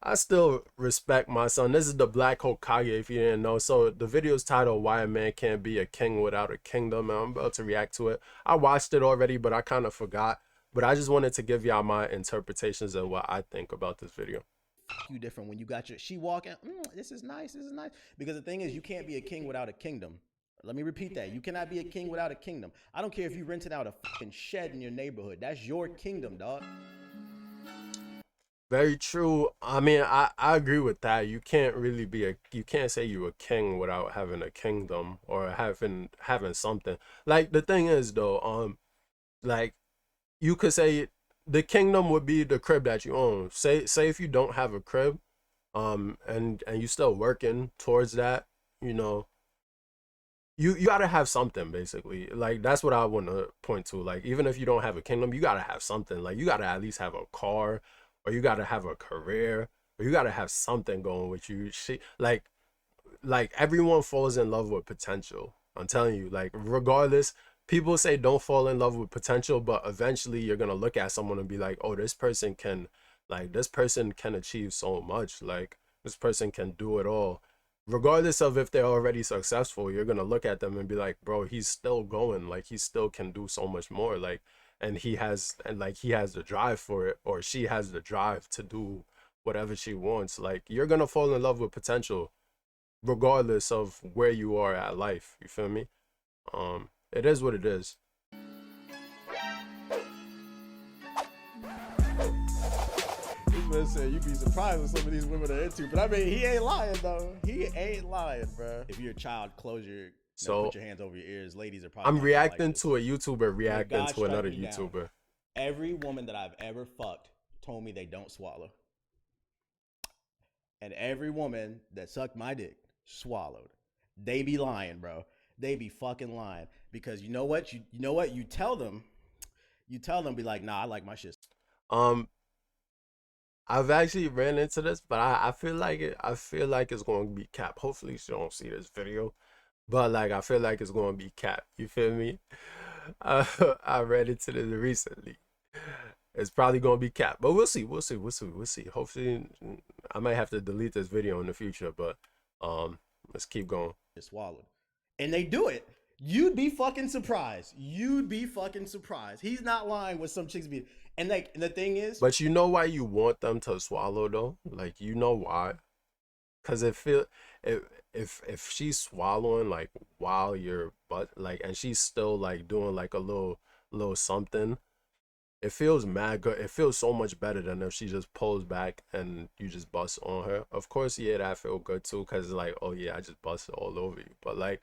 I still respect my son. This is the Black Hokage, if you didn't know. So the video's titled "Why a Man Can't Be a King Without a Kingdom," and I'm about to react to it. I watched it already, but I kind of forgot. But I just wanted to give y'all my interpretations of what I think about this video. You different when you got your she walking. This is nice. This is nice. Because the thing is, you can't be a king without a kingdom. Let me repeat that. You cannot be a king without a kingdom. I don't care if you rented out a fucking shed in your neighborhood. That's your kingdom, dog. Very true. I mean, I agree with that. You can't really be you can't say you're a king without having a kingdom or having something. Like the thing is though, like you could say the kingdom would be the crib that you own. Say if you don't have a crib, and you still working towards that, you know, you gotta have something basically. Like that's what I want to point to. Like even if you don't have a kingdom, you gotta have something. Like you gotta at least have a car, or you gotta have a career, or you gotta have something going with you. Like everyone falls in love with potential. I'm telling you, like regardless, people say don't fall in love with potential, but eventually you're gonna look at someone and be like, oh, this person can achieve so much. Like this person can do it all. Regardless of if they're already successful, you're gonna look at them and be like, bro, he's still going, like he still can do so much more. Like he has the drive for it, or she has the drive to do whatever she wants. Like you're gonna fall in love with potential regardless of where you are at life. You feel me? It is what it is. This man said you'd be surprised what some of these women are into. But I mean, he ain't lying though. He ain't lying, bro. If you're a child, So put your hands over your ears. Ladies are probably I'm not gonna like reacting this. to a YouTuber May reacting God to strike another me down. YouTuber. Every woman that I've ever fucked told me they don't swallow. And every woman that sucked my dick swallowed. They be lying, bro. They be fucking lying. Because you know what? You know what? You tell them, be like, nah, I like my shit. Um, I've actually ran into this, but I feel like I feel like it's going to be cap. Hopefully, she don't see this video, but like I feel like it's going to be cap. You feel me? Uh, I ran into this recently. It's probably going to be cap, but we'll see. We'll see. Hopefully, I might have to delete this video in the future, but let's keep going. Swallowed. And they do it. You'd be fucking surprised. You'd be fucking surprised. He's not lying with some chicks be. And like the thing is, But you know why you want them to swallow though? Like you know why? Cause it feel if if she's swallowing like while you're but like and she's still like doing like a little something, it feels mad good. It feels so much better than if she just pulls back and you just bust on her. Of course, yeah, that feel good too, cause it's like, oh yeah, I just busted all over you. But like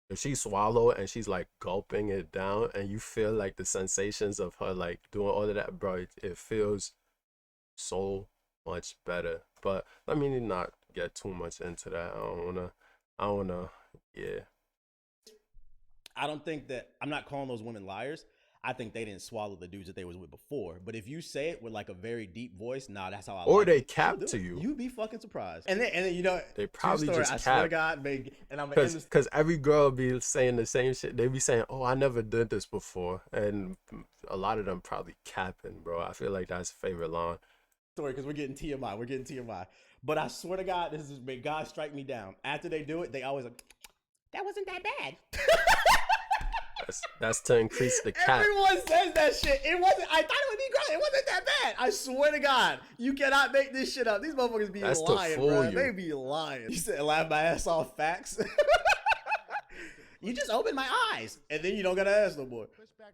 if she swallow and she's like gulping it down and you feel like the sensations of her like doing all of that, bro, it feels so much better. But let me not get too much into that. I don't wanna, yeah. I don't think that I'm not calling those women liars. I think they didn't swallow the dudes that they was with before. But if you say it with like a very deep voice, nah, that's how I Or like they it. She'll cap do to it. you. You'd be fucking surprised. And then you know, They true probably story. just I swear to cap. God, man, and I'm gonna end this. Cause every girl be saying the same shit. They be saying, "Oh, I never did this before," and a lot of them probably capping, bro. I feel like that's favorite line. Story because we're getting TMI. We're getting TMI. But I swear to God, this is may God strike me down. After they do it, they always like, that wasn't that bad. That's to increase the cap. Everyone says that shit. It wasn't. I thought it would be great. It wasn't that bad. I swear to God, you cannot make this shit up. These motherfuckers be That's to lying, fool bro. you. They be lying. You said laugh my ass off facts. You just opened my eyes, and then you don't gotta ask no more.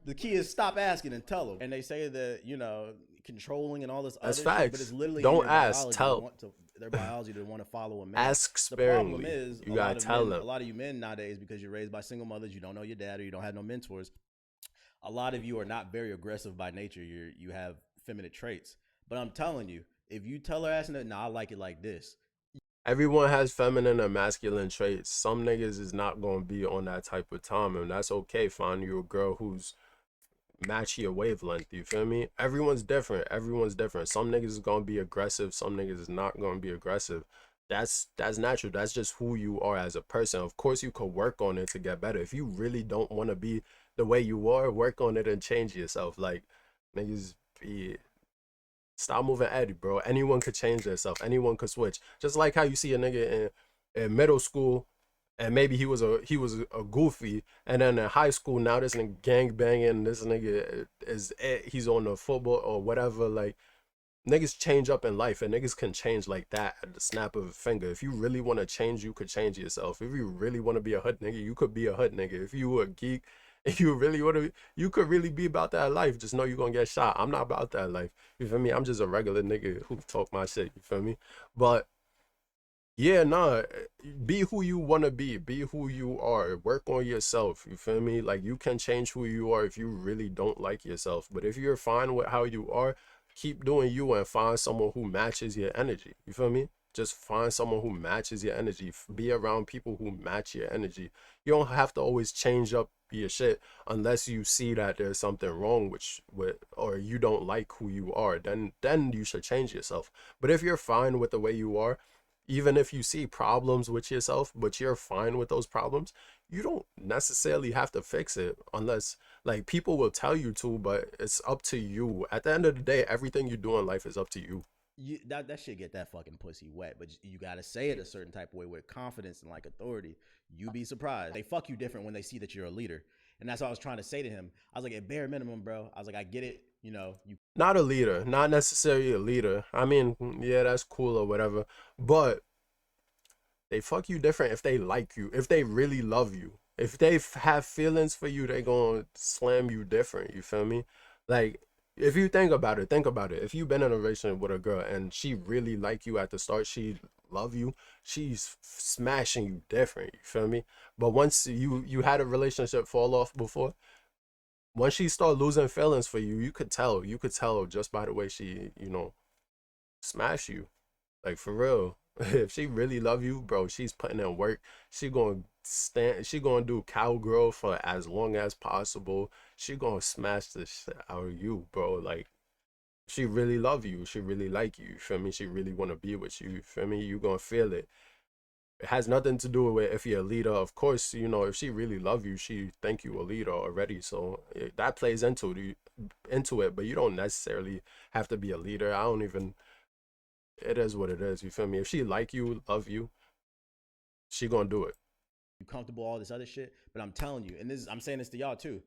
The key is stop asking and tell them. And they say that controlling and all this That's other facts. shit, but it's literally Don't in ask, biology. tell. Their biology to want to follow a man. Ask The problem sparingly. is You gotta tell them. a lot of you men nowadays, because you're raised by single mothers, you don't know your dad or you don't have no mentors. A lot of you are not very aggressive by nature. You have feminine traits. But I'm telling you, if you tell her ass, nah, I like it like this. Everyone has feminine and masculine traits. Some niggas is not gonna be on that type of time, and that's okay. Find you a girl who's match your wavelength. You feel me? Everyone's different. Everyone's different. Some niggas is gonna be aggressive. Some niggas is not gonna be aggressive. That's natural. That's just who you are as a person. Of course, you could work on it to get better. If you really don't want to be the way you are, work on it and change yourself. Like niggas be Stop moving Eddie, bro. Anyone could change themselves. Anyone could switch. Just like how you see a nigga in middle school, and maybe he was a goofy, and then in high school now this nigga gang banging. This nigga he's on the football or whatever. Like niggas change up in life, and niggas can change like that at the snap of a finger. If you really want to change, you could change yourself. If you really want to be a hood nigga, you could be a hood nigga. If you a geek, if you really want to, you could really be about that life. Just know you're gonna get shot. I'm not about that life. You feel me? I'm just a regular nigga who talk my shit. You feel me? But yeah, nah. Be who you wanna be. Be who you are. Work on yourself. You feel me? Like you can change who you are if you really don't like yourself. But if you're fine with how you are, keep doing you and find someone who matches your energy. You feel me? Just find someone who matches your energy. Be around people who match your energy. You don't have to always change up your shit unless you see that there's something wrong with or you don't like who you are. Then you should change yourself. But if you're fine with the way you are, even if you see problems with yourself, but you're fine with those problems, you don't necessarily have to fix it unless like people will tell you to, but it's up to you. At the end of the day, everything you do in life is up to you. That shit get that fucking pussy wet, but you gotta say it a certain type of way with confidence and like authority. You be surprised. They fuck you different when they see that you're a leader. And that's what I was trying to say to him. I was like, at bare minimum, bro. I was like, I get it. You know, you Not a leader, not necessarily a leader. I mean, yeah, that's cool or whatever, but they fuck you different if they like you, if they really love you. If they have feelings for you, they gonna slam you different. You feel me? Like, if you think about it, think about it. If you've been in a relationship with a girl and she really like you at the start, she love you, she's smashing you different. You feel me? But once you had a relationship fall off before, once she start losing feelings for you, you could tell. You could tell just by the way she, smash you. Like for real. If she really love you, bro, she's putting in work. She gonna stand. She gonna do cowgirl for as long as possible. She gonna smash the shit out of you, bro. Like she really love you. She really like you. You feel me? She really wanna be with you. You feel me? You gonna feel it. It has nothing to do with if you're a leader. Of course, if she really love you, she think you a leader already. So that plays into it. But you don't necessarily have to be a leader. I don't even. It is what it is. You feel me? If she like you, love you, she gonna do it. comfortable, all this other shit. But I'm telling you, and I'm saying this to y'all too.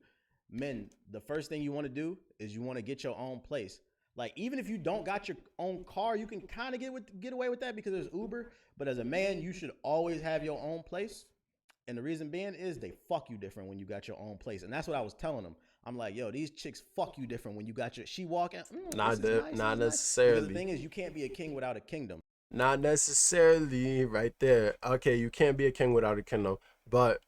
Men, the first thing you want to do is you want to get your own place. Like even if you don't got your own car, you can kind of get away with that because there's Uber. But as a man, you should always have your own place. And the reason being is they fuck you different when you got your own place. And that's what I was telling them. I'm like, yo, these chicks fuck you different when you got your. She walking, this is nice, this Not is nice. Because the necessarily. thing is, you can't be a king without a kingdom. Not necessarily right there. Okay, you can't be a king without a kingdom, but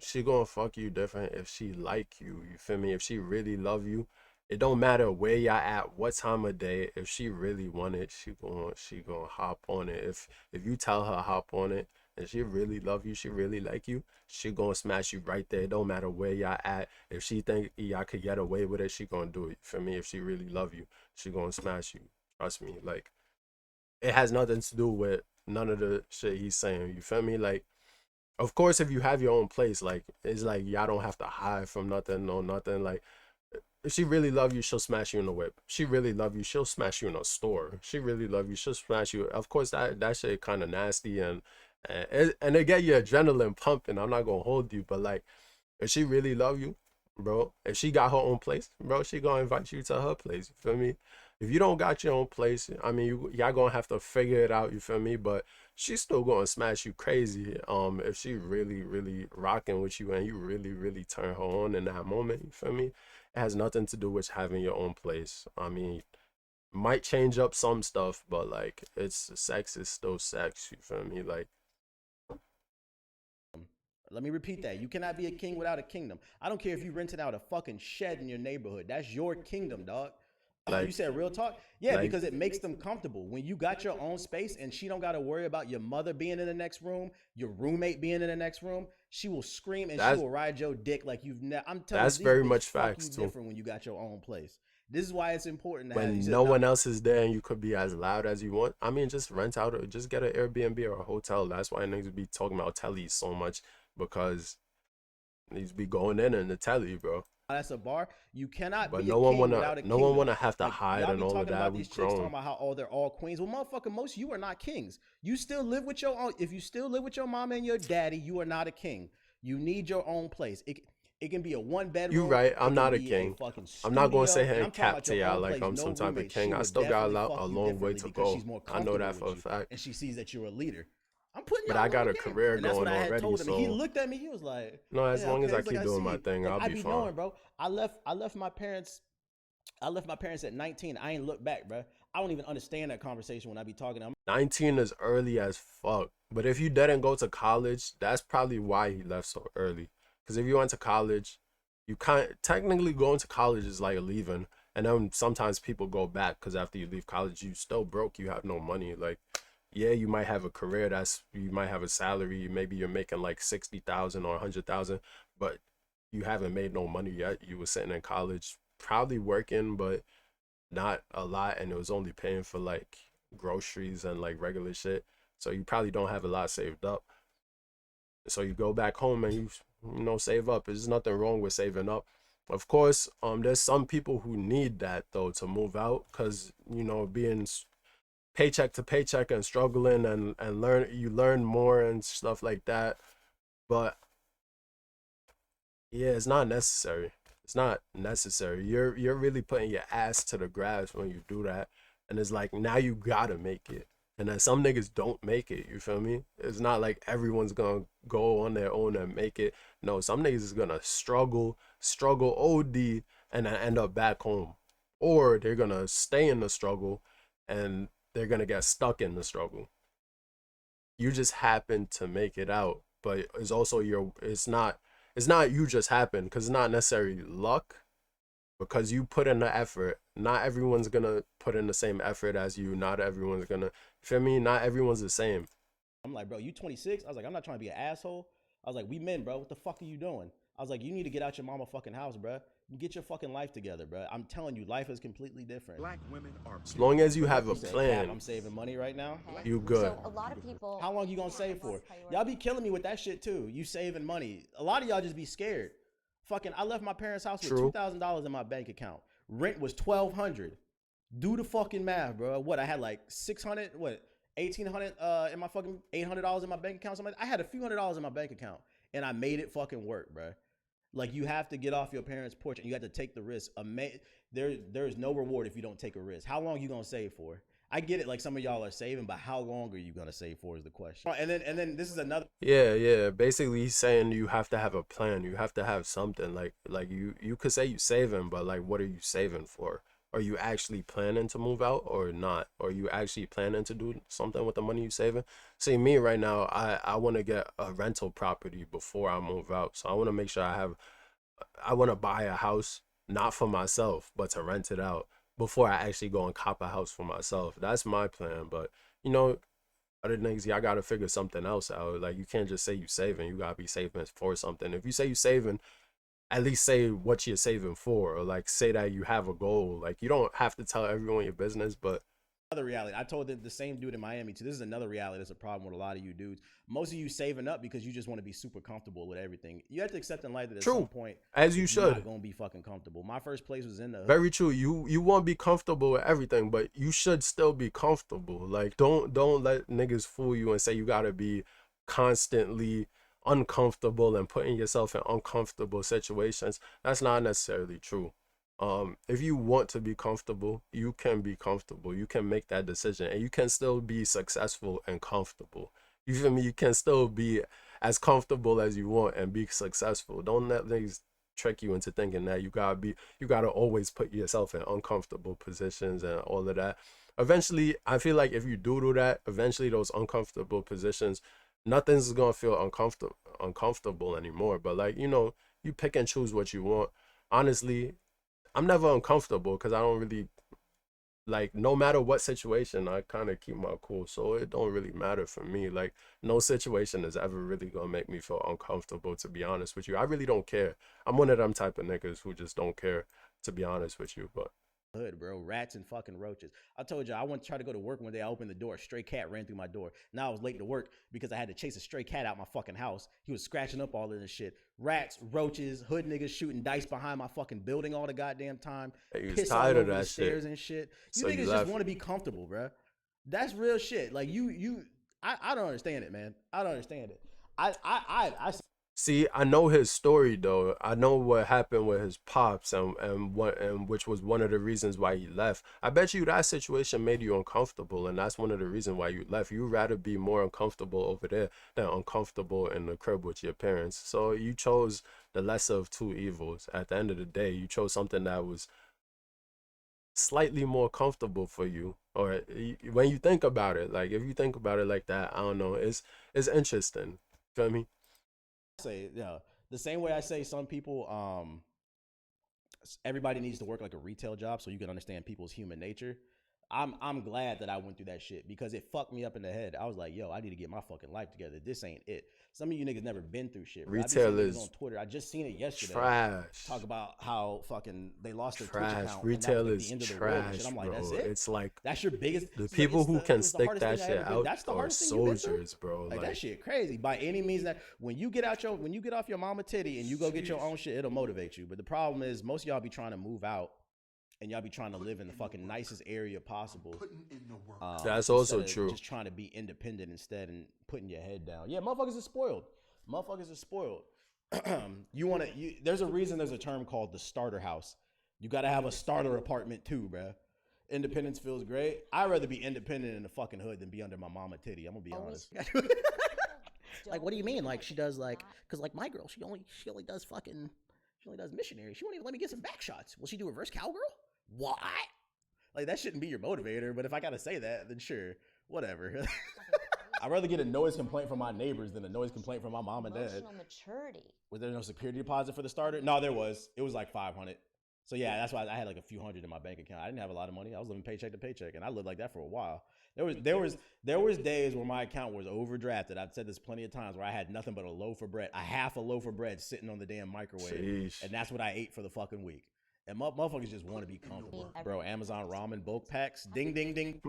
she gonna fuck you different if she like you. You feel me? If she really love you, it don't matter where y'all at, what time of day. If she really want it, she gonna hop on it. If you tell her hop on it, and she really love you, she really like you, she gonna smash you right there. It don't matter where y'all at. If she think y'all could get away with it, she gonna do it. You feel me? If she really love you, she gonna smash you. Trust me. Like it has nothing to do with none of the shit he's saying. You feel me? Like, of course, if you have your own place, like it's like y'all don't have to hide from nothing, no nothing. Like, if she really love you, she'll smash you in the whip. She really love you, she'll smash you in a store. She really love you, she'll smash you. Of course, that shit kind of nasty and it get your adrenaline pumping. I'm not gonna hold you, but like if she really love you, bro, if she got her own place, bro, she gonna invite you to her place. You feel me? If you don't got your own place, I mean, y'all gonna have to figure it out. You feel me? But she's still gonna smash you crazy. If she really, really rocking with you and you really, really turn her on in that moment. You feel me? It has nothing to do with having your own place. I mean, might change up some stuff, but like it's sex is still sex. You feel me? Let me repeat that. You cannot be a king without a kingdom. I don't care if you rented out a fucking shed in your neighborhood. That's your kingdom, dog. You like, said real talk? Yeah, like because it makes them comfortable. When you got your own space and she don't got to worry about your mother being in the next room, your roommate being in the next room, she will scream and she that's will ride your dick like you've never. I'm telling you, that's these very bitches much fuck you facts too. different when you got your own place. This is why it's important to have. You When said no not. one else is there and you could be as loud as you want. I mean, just rent out or just get an Airbnb or a hotel. That's why niggas be talking about telly so much because niggas be going in the telly, bro. That's a bar. You cannot But be a king without a no one kingdom. wanna have to Like hide y'all and be all of talking about that. We these chicks talking grown. about how they're all queens. Well, motherfucker, most of you are not kings. You still live with your own. If you still live with your mom and your daddy, you are not a king. You need your own place. It can be a one You bedroom. right. It I'm can not a be a king. fucking I'm not gonna sit studio. here And and I'm talking cap about to your y'all own like place, I'm no some type of roommate. She king. I would still got definitely a fuck you long way differently to because go. she's more I know comfortable that for with a you fact. and she sees that you're a leader. I'm putting But y'all I on got a game. career And that's what going I had already, told him. And he so looked at me. He was like, no, as yeah, long as okay. I He's like, keep I doing my see. thing, Like I'll I be be fine. knowing, bro. I left my parents. I left my parents at 19. I ain't looked back, bro. I don't even understand that conversation when I be talking to them. 19 is early as fuck. But if you didn't go to college, that's probably why he left so early. Because if you went to college, you can't technically going to college is like leaving. And then sometimes people go back because after you leave college, you still broke. You have no money. Like, yeah, you might have a career you might have a salary. Maybe you're making like 60,000 or 100,000, but you haven't made no money yet. You were sitting in college, probably working, but not a lot, and it was only paying for like groceries and like regular shit. So you probably don't have a lot saved up. So you go back home and you know save up. There's nothing wrong with saving up. Of course, there's some people who need that though to move out because you know being paycheck to paycheck and struggling and learn more and stuff like that. But yeah, it's not necessary. It's not necessary. You're really putting your ass to the grass when you do that. And it's like now you gotta make it. And then some niggas don't make it, you feel me? It's not like everyone's gonna go on their own and make it. No, some niggas is gonna struggle OD, and then end up back home. Or they're gonna stay in the struggle and they're gonna get stuck in the struggle. You just happen to make it out, but it's also it's not you just happen because it's not necessarily luck because you put in the effort. Not everyone's gonna put in the same effort as you. Not everyone's gonna feel me. Not everyone's the same. I'm like, bro, you 26? I was like, I'm not trying to be an asshole. I was like, we men, bro. What the fuck are you doing? I was like, you need to get out your mama fucking house, bro. Get your fucking life together, bro. I'm telling you, life is completely different. Black women are As long as you have You a said, Cap, plan, I'm saving money right now. Okay. you good. So a lot of people How long you gonna have save for? Y'all be priorities. killing me with that shit too. You saving money. A lot of y'all just be scared. Fucking, I left my parents' house with True. $2,000 in my bank account. Rent was 1,200. Do the fucking math, bro. What I had like 600, what 1,800 in my fucking $800 in my bank account. Something like I had a few $100s in my bank account, and I made it fucking work, bro. Like you have to get off your parents' porch and you have to take the risk. There's no reward if you don't take a risk. How long you gonna save for? I get it, like some of y'all are saving, but how long are you gonna save for is the question. And then this is another. Yeah. Basically, he's saying you have to have a plan. You have to have something. Like you could say you saving, but like, what are you saving for? Are you actually planning to move out or not? Are you actually planning to do something with the money you saving? See, me right now, I want to get a rental property before I move out. So I want to make sure I want to buy a house, not for myself, but to rent it out before I actually go and cop a house for myself. That's my plan. But you know, other things, y'all gotta figure something else out. Like you can't just say you saving. You gotta be saving for something. If you say you saving, at least say what you're saving for, or like say that you have a goal. Like you don't have to tell everyone your business, but reality. I told the same dude in Miami too. This is another reality that's a problem with a lot of you dudes. Most of you saving up because you just want to be super comfortable with everything. You have to accept in life that at some true, point as you you're not should. gonna be fucking comfortable. My first place was in the hood. Very true. You won't be comfortable with everything, but you should still be comfortable. Like don't let niggas fool you and say you gotta be constantly uncomfortable and putting yourself in uncomfortable situations. That's not necessarily true. If you want to be comfortable, you can be comfortable. You can make that decision and you can still be successful and comfortable. You feel me? You can still be as comfortable as you want and be successful. Don't let niggas trick you into thinking that you gotta always put yourself in uncomfortable positions and all of that. Eventually, I feel like if you do that, eventually those uncomfortable positions, nothing's gonna feel uncomfortable anymore. But like, you know, you pick and choose what you want. Honestly, I'm never uncomfortable because I don't really like no matter what situation, I kind of keep my cool. So it don't really matter for me. Like no situation is ever really gonna make me feel uncomfortable, to be honest with you. I really don't care. I'm one of them type of niggas who just don't care, to be honest with you. But hood, bro. Rats and fucking roaches. I told you I went to try to go to work one day. I opened the door. A stray cat ran through my door. Now I was late to work because I had to chase a stray cat out my fucking house. He was scratching up all of this shit. Rats, roaches, hood niggas shooting dice behind my fucking building all the goddamn time. He was Piss all tired of over the that shit, stairs and shit. You so you niggas just left. want to be comfortable, bro. That's real shit. Like I don't understand it, man. I don't understand it. I See, I know his story though. I know what happened with his pops and which was one of the reasons why he left. I bet you that situation made you uncomfortable, and that's one of the reasons why you left. You'd rather be more uncomfortable over there than uncomfortable in the crib with your parents. So you chose the lesser of two evils. At the end of the day, you chose something that was slightly more comfortable for you. Or when you think about it, like if you think about it like that, I don't know. It's interesting. Feel me? say, yeah, the same way I say some people, everybody needs to work like a retail job so you can understand people's human nature. I'm glad that I went through that shit because it fucked me up in the head. I was like, yo, I need to get my fucking life together. This ain't it. Some of you niggas never been through shit, bro. I be seeing Retail niggas on is Twitter. I just seen it yesterday. Talk trash. about how fucking they lost their Twitch Trash. account and that was Retail like the is end of the world and shit. trash, I'm like, that's bro. it. It's like That's your biggest. the It's, like, people who it can was the stick hardest thing that I shit ever been. out That's the are hardest thing you've been through. soldiers, bro. Like that Like shit crazy. By any means that when you get off your mama titty and you go get your own shit, it'll motivate you. But the problem is most of y'all be trying to move out and y'all be trying to live in the fucking nicest area possible. that's Instead also of true. just trying to be independent instead and putting your head down. Yeah, motherfuckers are spoiled. Motherfuckers are spoiled. There's a reason there's a term called the starter house. You gotta have a starter apartment too, bruh. Independence feels great. I'd rather be independent in the fucking hood than be under my mama titty. I'm gonna be honest. Like, what do you mean? Like, she does like, cause like my girl, she only does fucking, she only does missionary. She won't even let me get some back shots. Will she do reverse cowgirl? What? Like that shouldn't be your motivator. But if I gotta say that, then sure, whatever. I'd rather get a noise complaint from my neighbors than a noise complaint from my mom and dad. Emotional maturity. Was there no security deposit for the starter? No, there was. It was like 500. So yeah, that's why I had like a few hundred in my bank account. I didn't have a lot of money. I was living paycheck to paycheck, and I lived like that for a while. There was days where my account was overdrafted. I've said this plenty of times where I had nothing but a half a loaf of bread sitting on the damn microwave, Sheesh. and that's what I ate for the fucking week. And motherfuckers just want to be comfortable, bro. Amazon ramen bulk packs, ding ding ding.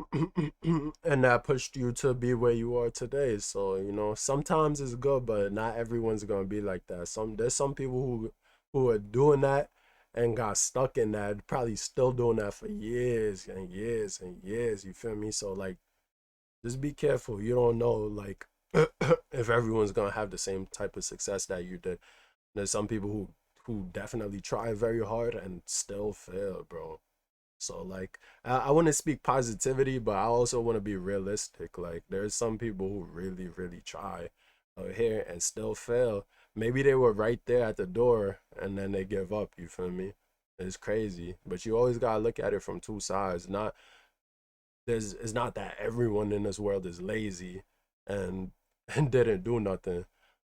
And that pushed you to be where you are today. So, sometimes it's good, but not everyone's gonna be like that. There's some people who are doing that and got stuck in that, probably still doing that for years and years and years. You feel me? So like just be careful. You don't know like if everyone's gonna have the same type of success that you did. There's some people who definitely try very hard and still fail, bro. So like I want to speak positivity, but I also want to be realistic. Like there's some people who really, really try out here and still fail. Maybe they were right there at the door and then they give up, you feel me? It's crazy. But you always gotta look at it from two sides. It's not that everyone in this world is lazy and and didn't do nothing.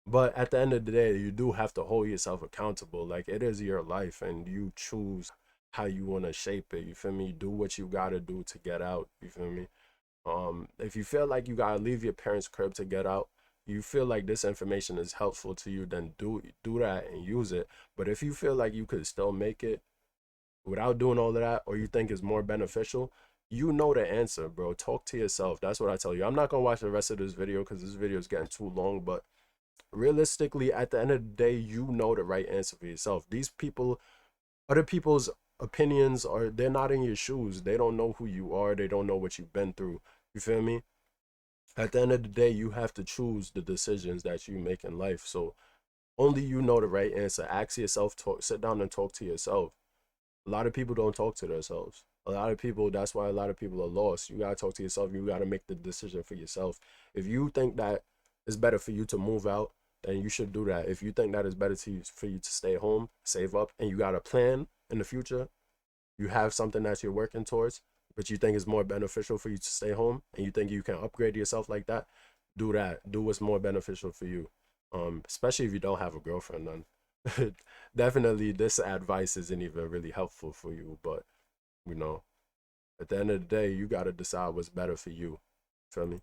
But at the end of the day, you do have to hold yourself accountable. Like it is your life and you choose how you want to shape it. You feel me? Do what you gotta do to get out. You feel me? If you feel like you gotta leave your parents' crib to get out, you feel like this information is helpful to you, then do that and use it. But if you feel like you could still make it without doing all of that, or you think it's more beneficial, you know the answer, bro. Talk to yourself. That's what I tell you. I'm not gonna watch the rest of this video because this video is getting too long, but realistically, at the end of the day, you know the right answer for yourself. These people, other people's opinions are, they're not in your shoes. They don't know who you are. They don't know what you've been through. You feel me? At the end of the day, you have to choose the decisions that you make in life. So only you know the right answer. Ask yourself, sit down and talk to yourself. A lot of people don't talk to themselves. A lot of people, that's why a lot of people are lost. You gotta talk to yourself. You gotta make the decision for yourself. If you think that it's better for you to move out, then you should do that. If you think that it's better for you to stay home, save up, and you got a plan in the future, you have something that you're working towards, but you think it's more beneficial for you to stay home, and you think you can upgrade yourself like that, do that. Do what's more beneficial for you. Especially if you don't have a girlfriend, then definitely this advice isn't even really helpful for you. But you know, at the end of the day, you gotta decide what's better for you. Feel me?